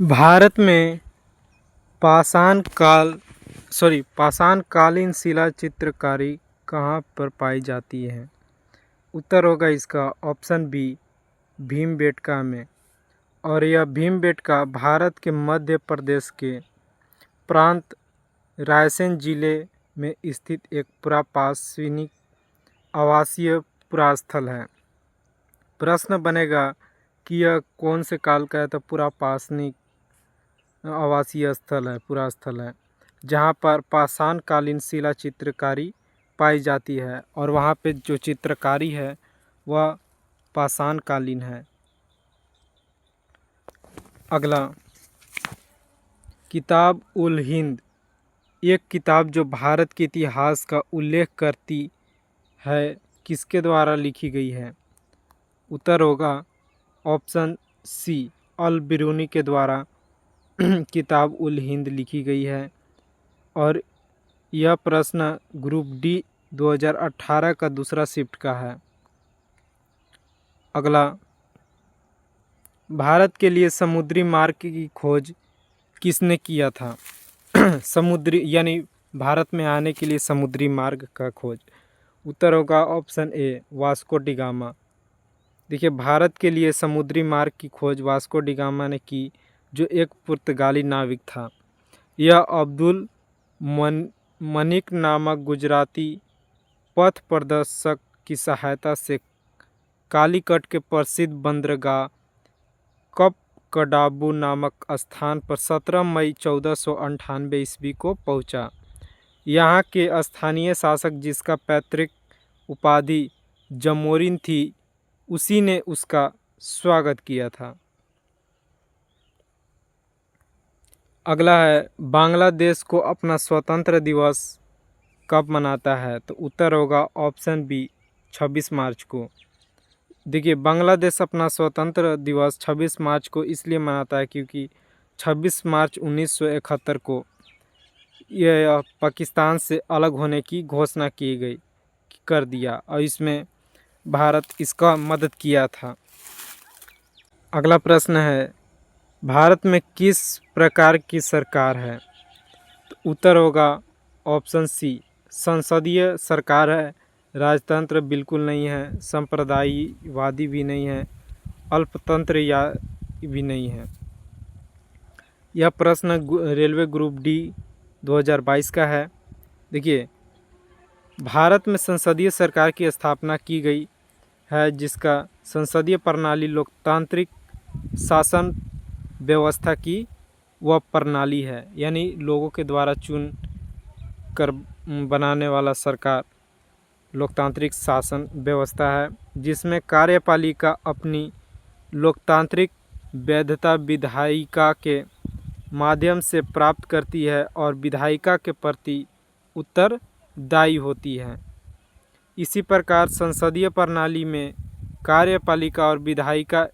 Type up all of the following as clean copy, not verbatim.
भारत में पाषाणकालीन शिला चित्रकारी कहाँ पर पाई जाती है? उत्तर होगा इसका ऑप्शन बी, भीमबेटका में। और यह भीमबेटका भारत के मध्य प्रदेश के प्रांत रायसेन जिले में स्थित एक पुरापाषाणिक आवासीय पुरास्थल है। प्रश्न बनेगा कि यह कौन से काल का है, तो पुरापाषाणिक आवासीय स्थल है, पूरा स्थल है जहाँ पर पाषाणकालीन शिला चित्रकारी पाई जाती है और वहाँ पे जो चित्रकारी है वह पाषाणकालीन है। अगला, किताब उल हिंद एक किताब जो भारत के इतिहास का उल्लेख करती है, किसके द्वारा लिखी गई है? उत्तर होगा ऑप्शन सी, अल बिरूनी के द्वारा किताब उल हिंद लिखी गई है। और यह प्रश्न ग्रुप डी 2018 का दूसरा शिफ्ट का है। अगला, भारत के लिए समुद्री मार्ग की खोज किसने किया था? समुद्री यानी भारत में आने के लिए समुद्री मार्ग का खोज। उत्तर होगा option A, Vasco D gamma. देखिए, भारत के लिए समुद्री मार्ग की खोज वास्को डी गामा ने की, जो एक पुर्तगाली नाविक था। यह अब्दुल मनिक नामक गुजराती पथ प्रदर्शक की सहायता से कालीकट के प्रसिद्ध बंदरगाह कपकडाबू नामक स्थान पर 17 मई 1498 ईस्वी को पहुंचा। यहाँ के स्थानीय शासक, जिसका पैतृक उपाधि जमोरिन थी, उसी ने उसका स्वागत किया था। अगला है, बांग्लादेश को अपना स्वतंत्र दिवस कब मनाता है? तो उत्तर होगा ऑप्शन बी, 26 मार्च को। देखिए, बांग्लादेश अपना स्वतंत्र दिवस 26 मार्च को इसलिए मनाता है क्योंकि 26 मार्च 1971 को यह पाकिस्तान से अलग होने की घोषणा की गई कर दिया और इसमें भारत इसका मदद किया था। अगला प्रश्न है, भारत में किस प्रकार की सरकार है? तो उत्तर होगा ऑप्शन सी, संसदीय सरकार है। राजतंत्र बिल्कुल नहीं है, संप्रदायवादी भी नहीं है, अल्पतंत्र या भी नहीं है। यह प्रश्न रेलवे ग्रुप डी 2022 का है। देखिए, भारत में संसदीय सरकार की स्थापना की गई है, जिसका संसदीय प्रणाली लोकतांत्रिक शासन व्यवस्था की वह प्रणाली है, यानी लोगों के द्वारा चुन कर बनाने वाला सरकार लोकतांत्रिक शासन व्यवस्था है, जिसमें कार्यपालिका अपनी लोकतांत्रिक वैधता विधायिका के माध्यम से प्राप्त करती है और विधायिका के प्रति उत्तरदायी होती है। इसी प्रकार संसदीय प्रणाली में कार्यपालिका और विधायिका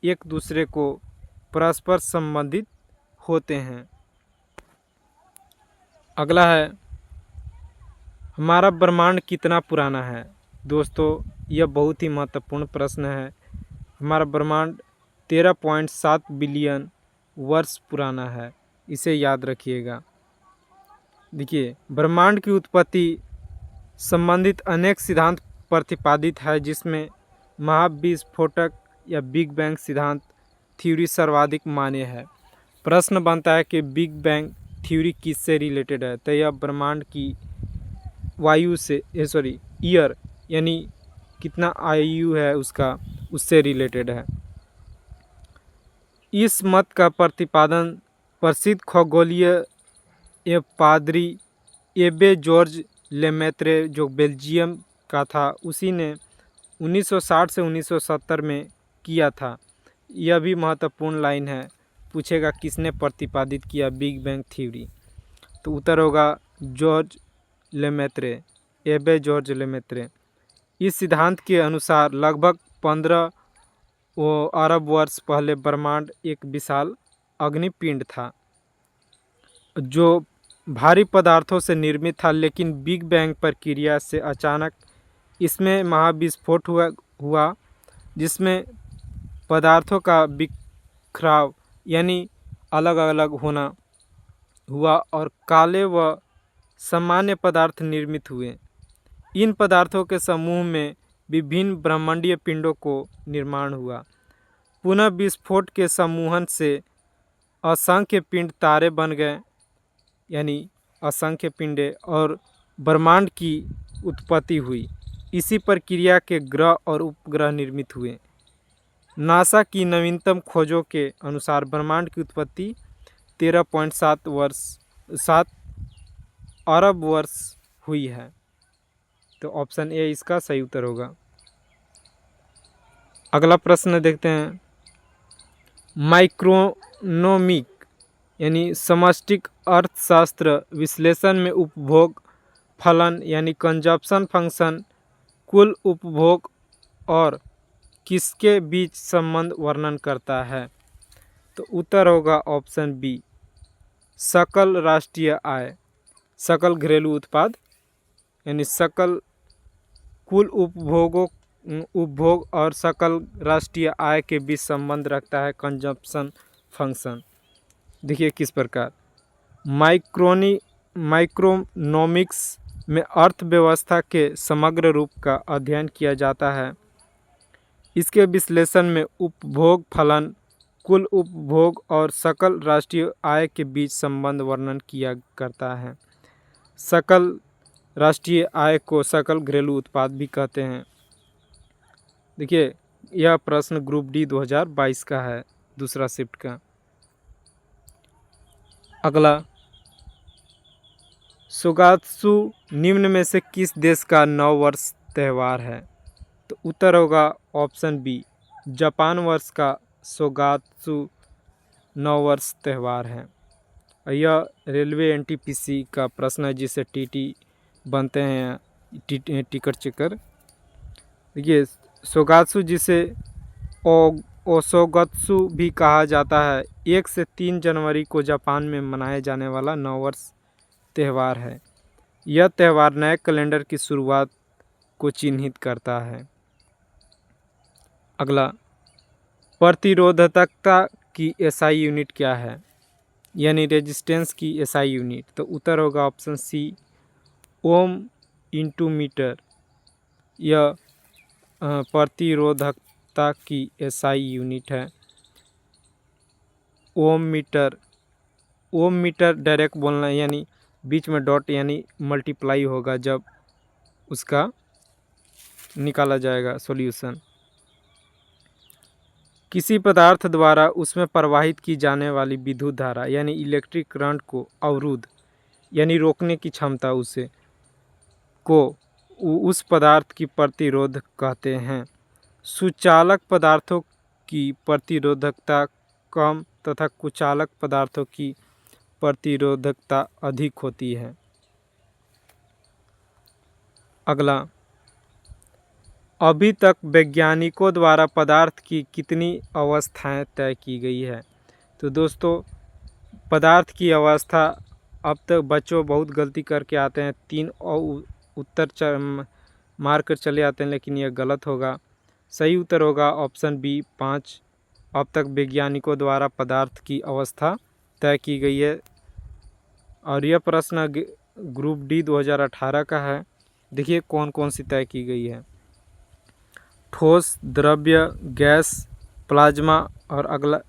एक दूसरे को परस्पर संबंधित होते हैं। अगला है, हमारा ब्रह्मांड कितना पुराना है? दोस्तों, यह बहुत ही महत्वपूर्ण प्रश्न है। हमारा ब्रह्मांड 13.7 बिलियन वर्ष पुराना है, इसे याद रखिएगा। देखिए, ब्रह्मांड की उत्पत्ति संबंधित अनेक सिद्धांत प्रतिपादित है, जिसमें महाविस्फोटक या बिग बैंग सिद्धांत थ्योरी सर्वाधिक मान्य है। प्रश्न बनता है कि बिग बैंग थ्योरी किससे रिलेटेड है? तो यह ब्रह्मांड की वायु से ईयर यानी कितना आयु है उसका, उससे रिलेटेड है। इस मत का प्रतिपादन प्रसिद्ध खगोलीय पादरी एबे जॉर्ज लेमेत्रे, जो बेल्जियम का था, उसी ने 1960 से 1970 में किया था। यह भी महत्वपूर्ण लाइन है, पूछेगा किसने प्रतिपादित किया बिग बैंग थ्योरी? तो उत्तर होगा जॉर्ज लेमेत्रे, एबे जॉर्ज लेमेत्रे। इस सिद्धांत के अनुसार लगभग 15 अरब वर्ष पहले ब्रह्मांड एक विशाल अग्निपिंड था, जो भारी पदार्थों से निर्मित था, लेकिन बिग बैंग प्रक्रिया से अचानक इसमें महाविस्फोट हुआ जिसमें पदार्थों का बिखराव यानी अलग अलग होना हुआ और काले व सामान्य पदार्थ निर्मित हुए। इन पदार्थों के समूह में विभिन्न ब्रह्मांडीय पिंडों को निर्माण हुआ। पुनः विस्फोट के समूहन से असंख्य पिंड तारे बन गए, यानी असंख्य पिंडे, और ब्रह्मांड की उत्पत्ति हुई। इसी प्रक्रिया के ग्रह और उपग्रह निर्मित हुए। नासा की नवीनतम खोजों के अनुसार ब्रह्मांड की उत्पत्ति 13.7 अरब वर्ष हुई है। तो ऑप्शन ए इसका सही उत्तर होगा। अगला प्रश्न देखते हैं। माइक्रोनोमिक यानी समष्टिक अर्थशास्त्र विश्लेषण में उपभोग फलन यानी कंजप्शन फंक्शन कुल उपभोग और किसके बीच संबंध वर्णन करता है? तो उत्तर होगा ऑप्शन बी, सकल राष्ट्रीय आय, सकल घरेलू उत्पाद यानी सकल कुल उपभोग और सकल राष्ट्रीय आय के बीच संबंध रखता है कंजप्शन फंक्शन। देखिए किस प्रकार माइक्रोनोमिक्स में अर्थव्यवस्था के समग्र रूप का अध्ययन किया जाता है। इसके विश्लेषण में उपभोग फलन, कुल उपभोग और सकल राष्ट्रीय आय के बीच संबंध वर्णन किया करता है। सकल राष्ट्रीय आय को सकल घरेलू उत्पाद भी कहते हैं। देखिए यह प्रश्न ग्रुप डी 2022 का है, दूसरा शिफ्ट का। अगला, सोगात्सु निम्न में से किस देश का नव वर्ष त्यौहार है? तो उत्तर होगा ऑप्शन बी, जापान वर्ष का सोगात्सु नव वर्ष त्यौहार है। यह रेलवे एनटीपीसी का प्रश्न है जिसे टीटी बनते हैं, टिकट चेकर। देखिए सोगात्सु जिसे ओसोगत्सु भी कहा जाता है 1 से 3 जनवरी को जापान में मनाए जाने वाला नव वर्ष त्यौहार है। यह त्यौहार नए कैलेंडर की शुरुआत को चिन्हित करता है। अगला, प्रतिरोधकता की एसआई यूनिट क्या है? यानी रेजिस्टेंस की एसआई यूनिट। तो उत्तर होगा option C, ohm into metre. यह प्रतिरोधकता की एसआई यूनिट है। ओम मीटर डायरेक्ट बोलना यानी बीच में डॉट यानी मल्टीप्लाई होगा जब उसका निकाला जाएगा सॉल्यूशन। किसी पदार्थ द्वारा उसमें प्रवाहित की जाने वाली विद्युत धारा यानी इलेक्ट्रिक करंट को अवरुद्ध यानी रोकने की क्षमता उस पदार्थ की प्रतिरोध कहते हैं। सुचालक पदार्थों की प्रतिरोधकता कम तथा कुचालक पदार्थों की प्रतिरोधकता अधिक होती है। अगला, अभी तक वैज्ञानिकों द्वारा पदार्थ की कितनी अवस्थाएं तय की गई है? तो दोस्तों पदार्थ की अवस्था अब तक बच्चों बहुत गलती करके आते हैं, 3 उत्तर मार कर चले आते हैं, लेकिन यह गलत होगा। सही उत्तर होगा ऑप्शन बी, 5। अब तक वैज्ञानिकों द्वारा पदार्थ की अवस्था तय की गई है। और यह प्रश्न ग्रुप डी 2018 का है। देखिए कौन कौन सी तय की गई है। ठोस, द्रव्य, गैस, प्लाज्मा, और अगला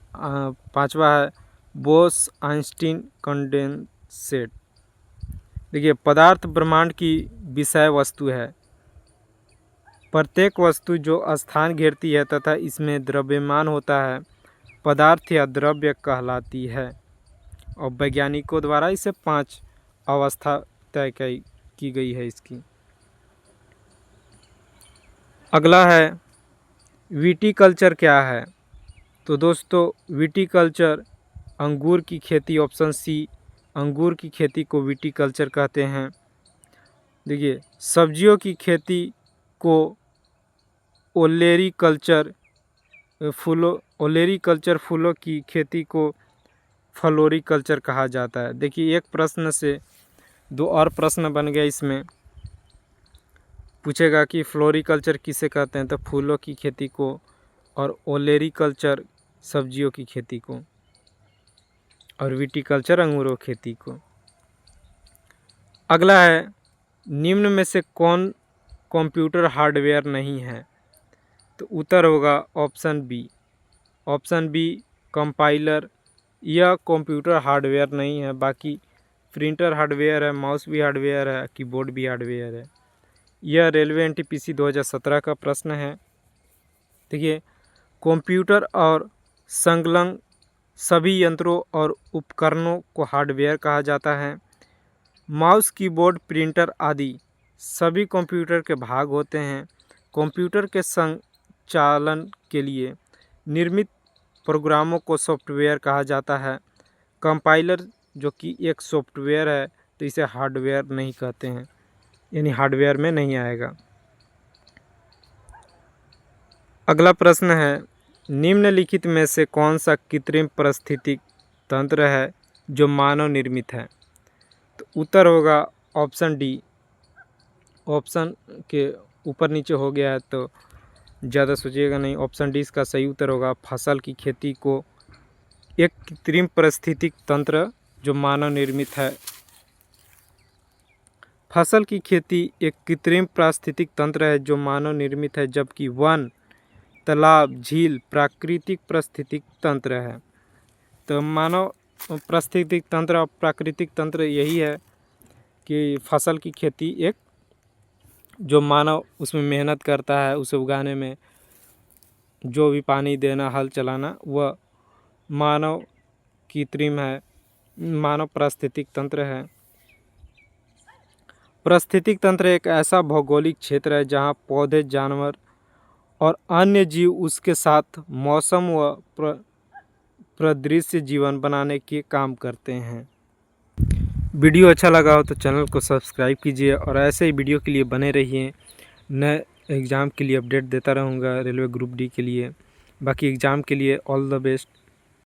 5वां है बोस आइंस्टीन कंडेंसेट। देखिए पदार्थ ब्रह्मांड की विषय वस्तु है। प्रत्येक वस्तु जो स्थान घेरती है तथा इसमें द्रव्यमान होता है पदार्थ या द्रव्य कहलाती है। और वैज्ञानिकों द्वारा इसे 5 अवस्था तय की गई है इसकी। अगला है विटीकल्चर क्या है? तो दोस्तों विटीकल्चर अंगूर की खेती, ऑप्शन सी, अंगूर की खेती को विटीकल्चर कहते हैं। देखिए सब्जियों की खेती को ओलेरीकल्चर, फूलों की खेती को फ्लोरीकल्चर कहा जाता है। देखिए एक प्रश्न से 2 और प्रश्न बन गए। इसमें पूछेगा कि फ्लोरीकल्चर किसे कहते हैं, तो फूलों की खेती को, और ओलेरीकल्चर सब्जियों की खेती को। और विटिकल्चर अंगूरों खेती को। अगला है, निम्न में से कौन कंप्यूटर हार्डवेयर नहीं है? तो उत्तर होगा option B. Option B compiler, यह कंप्यूटर हार्डवेयर नहीं है। बाकी प्रिंटर हार्डवेयर है, माउस भी हार्डवेयर है, कीबोर्ड भी हार्डवेयर है। यह रेलवे एनटीपीसी 2017 का प्रश्न है। देखिए, कंप्यूटर और संलग्न सभी यंत्रों और उपकरणों को हार्डवेयर कहा जाता है। माउस, कीबोर्ड, प्रिंटर आदि सभी कंप्यूटर के भाग होते हैं। कंप्यूटर के संचालन के लिए निर्मित प्रोग्रामों को सॉफ्टवेयर कहा जाता है। कंपाइलर जो कि एक सॉफ्टवेयर है, तो इसे हार्डवेयर नहीं कहते हैं, यानी हार्डवेयर में नहीं आएगा। अगला प्रश्न है, निम्नलिखित में से कौन सा कृत्रिम पारिस्थितिक तंत्र है जो मानव निर्मित है? तो उत्तर होगा ऑप्शन डी। ऑप्शन के ऊपर नीचे हो गया है तो ज़्यादा सोचिएगा नहीं। ऑप्शन डी इसका सही उत्तर होगा। फसल की खेती को एक कृत्रिम पारिस्थितिक तंत्र जो मानव निर्मित है। फसल की खेती एक कृत्रिम पारिस्थितिक तंत्र है जो मानव निर्मित है, जबकि वन, तालाब, झील प्राकृतिक पारिस्थितिक तंत्र है। तो मानव पारिस्थितिक तंत्र और प्राकृतिक तंत्र यही है कि फसल की खेती एक जो मानव उसमें मेहनत करता है, उसे उगाने में जो भी पानी देना, हल चलाना, वह मानव कृत्रिम है, मानव पारिस्थितिक तंत्र है। पारिस्थितिक तंत्र एक ऐसा भौगोलिक क्षेत्र है जहाँ पौधे, जानवर और अन्य जीव उसके साथ मौसम व परिदृश्य जीवन बनाने के काम करते हैं। वीडियो अच्छा लगा हो तो चैनल को सब्सक्राइब कीजिए और ऐसे ही वीडियो के लिए बने रहिए। नए एग्ज़ाम के लिए अपडेट देता रहूँगा रेलवे ग्रुप डी के लिए। बाकी एग्ज़ाम के लिए ऑल द बेस्ट।